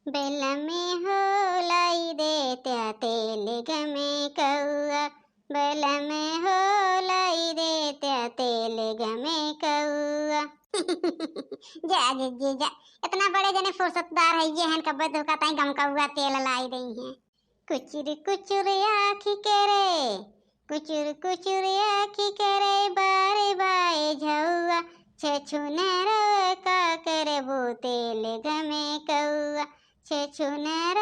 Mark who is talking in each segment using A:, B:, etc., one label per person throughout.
A: Bell में हो लाई दे त्या तेल गमे कौआ, बेल में हो लाई दे त्या तेल गमे कौआ। जा जी जा, इतना बड़े जने फुर्सतदार है ये हन कब्बे धोखा ताई गम कौआ तेल लाई दई है। कुचुर कुचुर आखी करे, कुचुर कुचुर आखी करे बारे बाए झौआ, छछुनर का करबो तेल गमे कौआ, छछुनर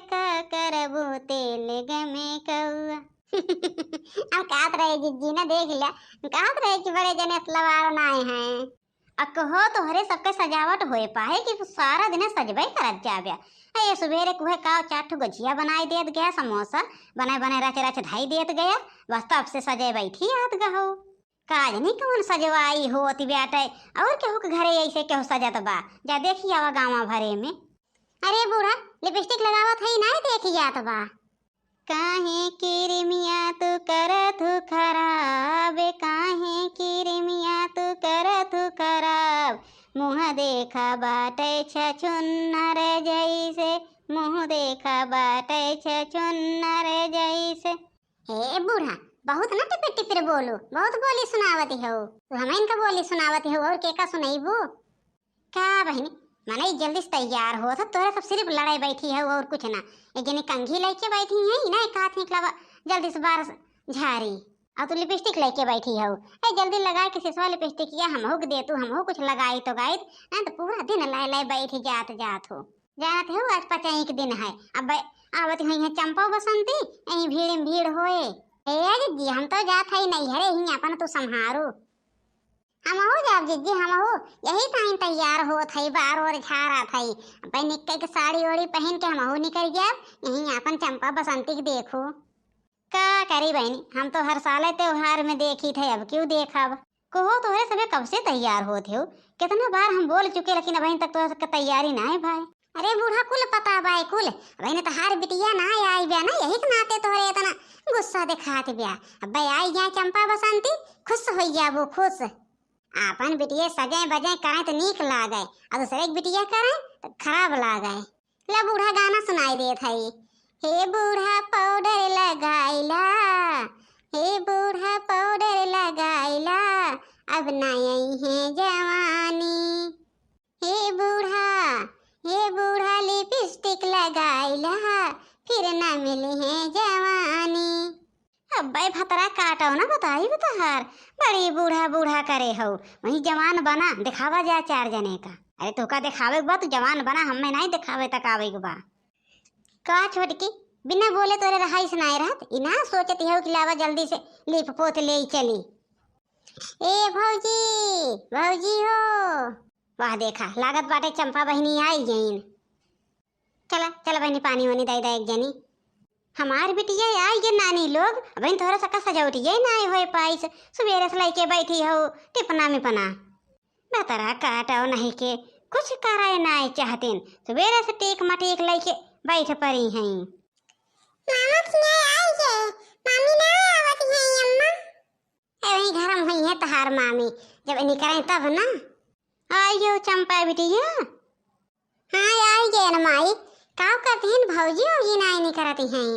A: का करबो तेल गमे कौआ। हम कहत रहे जिज्जी ने देख लिया, कहत रहे कि बड़े जने सलवार नाए हैं। अब कहो तो हरे सबके सजावट होए पाए कि सारा दिन सजबे करत जाबे। ये सुबेरे कुहे का चार ठो गुजिया बनाई देत गया, समोसा बनाए बनाए रच रच धाई देत गया, बस तब से सजे बैठी आत गहो। काज नहीं कौन सजवाई होती बेटे, और केहू के घरे ऐसे केहू सजत बा, जा देखी आवा गाँव भरे में। अरे बूढ़ा लिपस्टिक लगावत है ना देखी जात बा। काहे किरमिया तू करत हु खराब, काहे किरमिया तू करत हु खराब, मुँह देखा बाटे छछुन्नर जैसे, मुँह देखा बाटे छछुन्नर जैसे। हे बूढ़ा बहुत ना टिपिर टिपिर बोलो, बहुत बोली सुनावती हो तू, हमें इनका बोली सुनावती हो और के का सुनाईबू का बहनी। मने जल्दी से तैयार हो था, तोरे सब सिर्फ लड़ाई बैठी है और कुछ ना। एक जनी कंघी लेके बैठी है ना, एक हाथ निकला जल्दी से बार झारी, और तू लिपस्टिक लेके बैठी हो। ए जल्दी लगा के सिसवा लिपस्टिक या हमहू दे तू, हमहू कुछ लगाई तो गाई ना, तो पूरा दिन लाई लाई बैठी जात जात हो। जानत हो आज 5 दिन है, अब आवत हुई है चंपा बसंती, यही भीड़ भीड़ होए। ए जी हम तो जात है नहीं हरे ही अपन तू संहारो। हम हो जाब जिज्जी, हम हो यही टाइम तैयार हो थई, बार और झारा थई भाई निक्के के साड़ी ओड़ी पहन के हम हो निकल जाब, यही अपन चंपा बसंती के देखो। का करी बहनी, हम तो हर साल त्योहार में देखी थे, अब क्यों देखब। कहो तोहरे सबे कब से तैयार होते हो, कितना बार हम बोल चुके लेकिन अभी तक तो तैयारी ना है भाई। अरे बूढ़ा कुल पता बाई कुल, अभी तो हार बिटिया ना आई ब्या ना, यही के नाते तोहरे इतना गुस्सा दिखात ब्या। अब आई जाए चंपा बसंती, खुश हो जाबो खुश। आपन बिटिया सजे बजे करें तो नीक लागे, और दूसरे एक बिटिया करें तो खराब लागे। ला बूढ़ा गाना सुनाई देत है। हे बूढ़ा पाउडर लगाइला, हे बूढ़ा पाउडर लगाइला, अब नई है जवानी। हे बूढ़ा लिपस्टिक लगाइला, फिर न मिली है जवानी। अब भाई भतरा काटो ना बताई बतहार, बड़ी बूढ़ा बूढ़ा करे हो, वही जवान बना दिखावा जा 4 जने का। अरे तो का दिखावे के बा, तू जवान बना, हमें नहीं दिखावे तक आवे के बा। का छोटकी बिना बोले तोरे रहाई सुनाई रहत, इना सोचती हो कि लावा जल्दी से लिप पोत ले चली। ए भौजी भौजी हो, वाह देखा लागत बाटे चंपा बहनी आई गईन। चला चला बहनी पानी वानी दे दे एक जनी। हमार बिटिया आई ये नानी लोग, अभी थोड़ा सा सजावटी ये ना हो पाई, सुबेरे से लेके बैठी हो टिपना मिपना। बेतरा काटो नहीं के कुछ कराए ना चाहतीन, सुबेरे से टेक मटेक लेके बैठ पड़ी हैं। मामा की आई है, मामी ना आवत है अम्मा। ए वही घर में हुई है तहार मामी, जब निकलें तब ना। आई हो चंपा बिटिया। हाँ आई गए ना माई, का करती हैं भौजी और ये नाई नहीं करती हैं।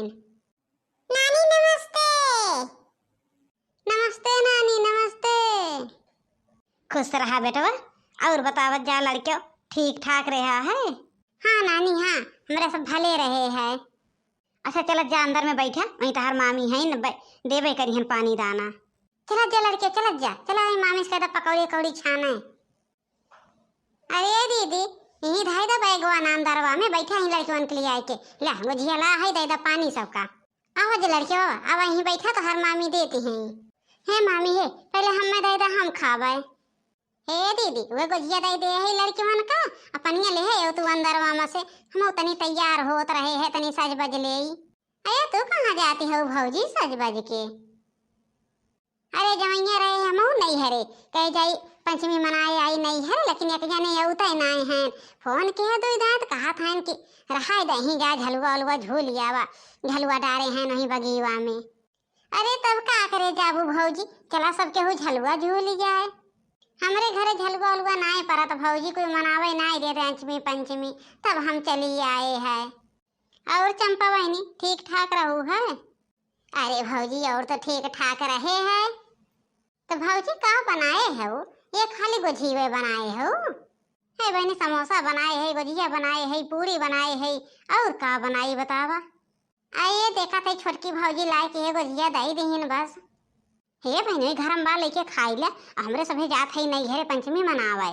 A: नानी नमस्ते। नमस्ते नानी नमस्ते। खुश रहा बेटवा, और बतावत जा लड़कियों ठीक ठाक रहा है। हाँ नानी हाँ, हमारे सब भले रहे हैं। अच्छा चल जा अंदर में बैठा, वहीं तहार मामी है न देवे करी हन पानी दाना। चला जा लड़के चला जा, चला मामी से कहता पकौड़ी कौड़ी छाने। अरे दीदी यही धाई दा बैगवा नाम दरवा में बैठा ही लड़कियों के लिए आए के, ला मुझे ला है दे दा पानी सबका। आवाज लड़कियों अब यहीं बैठा तो हर मामी देती हैं। हे मामी है पहले हमें दे दा हम खावे। हे दीदी वो गुजिया दे दे है लड़कियों का, अपनिया ले है तू अंदर वामा से, हम तनी तैयार होत रहे है तनी सज बज ले। अरे तू कहाँ जाती हो भौजी सज बज के। अरे जवैया रहे हम नहीं हरे कह जाई पंचमी मनाए आई नहीं है, लेकिन एक जने औते नहीं हैं। फोन किया दो दांत कहा था कि रहा दही जा झलुआ उलुआ झूल जावा, झलुआ डारे हैं नहीं बगीवा में। अरे तब का करे जाबू भौजी, चला सब केहू झलुआ झूल जाए। हमरे घरे झलुआ उलुआ नाय परत भौजी कोई मनावे नाय दे पंचमी पंचमी, तब हम चली आए हैं। और चंपा बहनी ठीक ठाक रहू है? अरे भौजी और तो ठीक ठाक रहे हैं। तो भौजी का बनाए हो? ये खाली गुझीवे बनाए हो? है बहनी समोसा बनाए है, गुजिया बनाए है, पूरी बनाए है, और का बनाई बतावा? आइए देखा थे छोटकी भौजी लाए के है गुजिया दही दहीन बस। हे बहनी घरम बा लेके खाई ले, हमरे सभे जात है नहीं घरे पंचमी मनावे।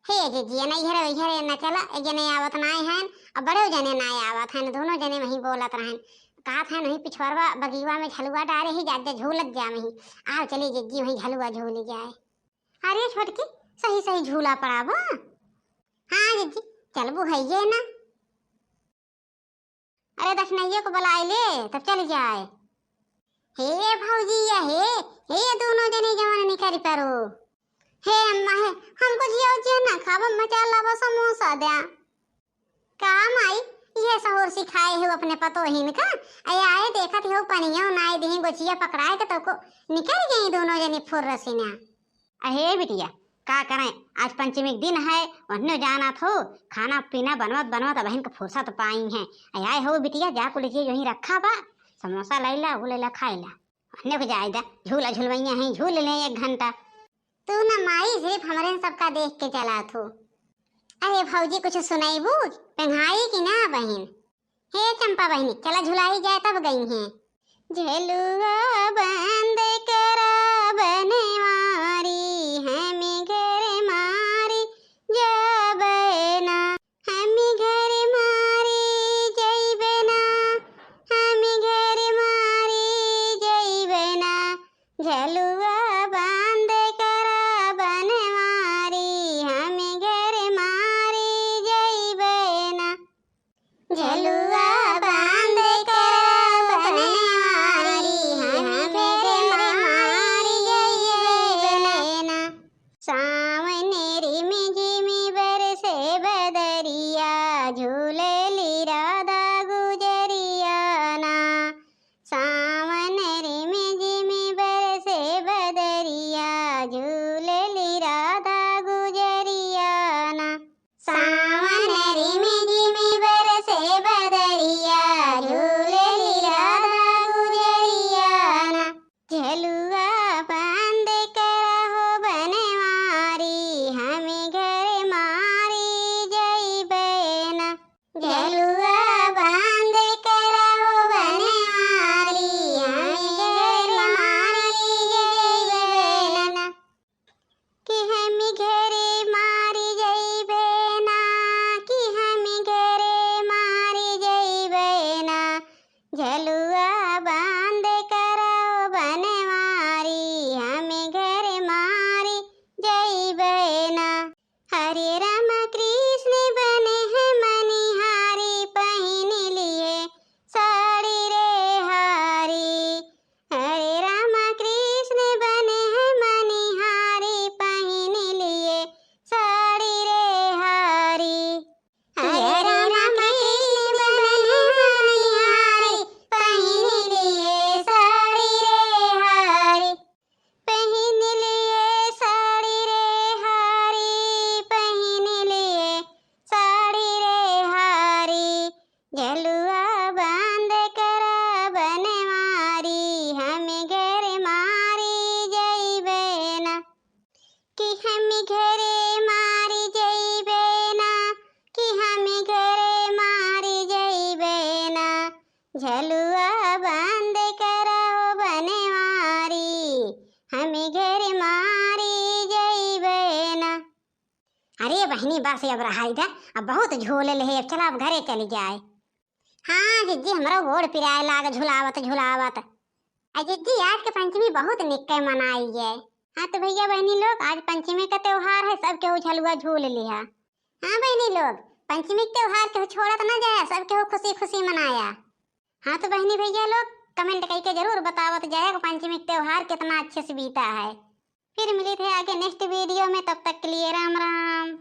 A: हे जी नहीं घरे घरे न चला, ए जने आवत नाय हैं और बड़े जने नाय आवत हैं, दोनों जने वही बोलत रहन। कहा था नहीं पिछवाड़वा बगीवा में झलुआ डारे ही जा झूलत जा वही। आओ चली जिज्जी वही झलुआ झूल जाए। अरे छोटकी सही सही झूला पड़ावा। हाँ जिज्जी चलबू है ये ना। अरे दक्षिणैया को बुलाए ले तब चल जाए। हे भौजी हे दोनों जने जवान निकल परो। हे अम्मा हे हमको जियो जे ना खावा मचा लावा समोसा दे। काम आई ये सहूर सिखाए हो अपने पतो हिन का। आए देखत हो पनिया नाय दही गोचिया पकड़ाए के तो को निकल गई दोनों जने फुर रसीना। अहे बिटिया का करें, आज पंचमी दिन है, वन्ने जाना थो, खाना पीना बनवत बहन को फुर्सत पाई है। आए हो बिटिया जा को लीजिए यहीं रखा बा, समोसा लैला वो लैला खाइला, वन्ने को जाएगा झूला झुलवैया है झूल ले 1 घंटा। तू ना माई सिर्फ हमारे सबका देख के चला थो। अरे भौजी कुछ सुनाईबू पेंघाई की ना बहन? हे चंपा बहनी चला झुलाई जाए तब गई हैं। झलुआ बंद करा बनवारी हम घर मारी जब ना, हम घर मारी जइबे ना, हम घर मारी जइबे ना। झलुआ बंद करा बनवारी हम घर मारी जइबे ना। झलुआ बंद करा बनवारी हम घर मारी जइबे ना। सामने रिम झिमी बरसे बदरिया झूलली राधा गुजरिया ना। सामने रिम झिमी बरसे बदरिया झूलली राधा गुजरिया ना। सामने रिम झिमी बरसे बदरिया झूलली राधा गुजरिया ना। झलुआ बंद करा हो बनवारी हम घर मारी जइबे ना। झलुआ बंद करा हो बनवारी हम घर मारी जइबे ना। कि हम घरे मारी जइबे ना, कि हम घरे मारी जइबे ना। झलुआ बंद करा हो बनवारी हम घर मारी जइबे ना। हरे राम कृष्ण बने हैं मनिहारी पहन लिए साड़ी रे हारी। हरे राम कृष्ण बने हैं मनिहारी पहन लिए साड़ी रे हारी। हरे राम कृष्ण बने हैं मनिहारी पहन लिए साड़ी रे हारी। पहन लिए साड़ी रे हारी, पहन लिए साड़ी रे हारी। झलुआ बंद करा बनवारी हम घर मारी जइबे ना। कि हम घरे मारी जइबे ना, कि हम घरे मारी जइबे ना। झलुआ बंद करा हो बनवारी हम घर मारी जइबे ना। अरे बहनी बस अब रहा इधर, अब बहुत झूल ले, अब चला अब घरे चली जाए। हाँ जिज्जी हमरा गोड़ पिराए लाग झुलावत झुलावत। जिज्जी आज के पंचमी बहुत निक्के मनाई है। हाँ तो भैया बहनी लोग आज पंचमी का त्योहार है, सब केहू झलुआ झूल लिया। हाँ बहनी लोग पंचमी के त्योहार केहू छोड़त ना जाए, सब केहू खुशी खुशी मनाया। हाँ तो बहनी भैया लोग कमेंट करके जरूर बतावत जाए पंचमी का त्योहार कितना अच्छे से बीता है। फिर मिली थे आगे नेक्स्ट वीडियो में, तब तक के लिए राम राम।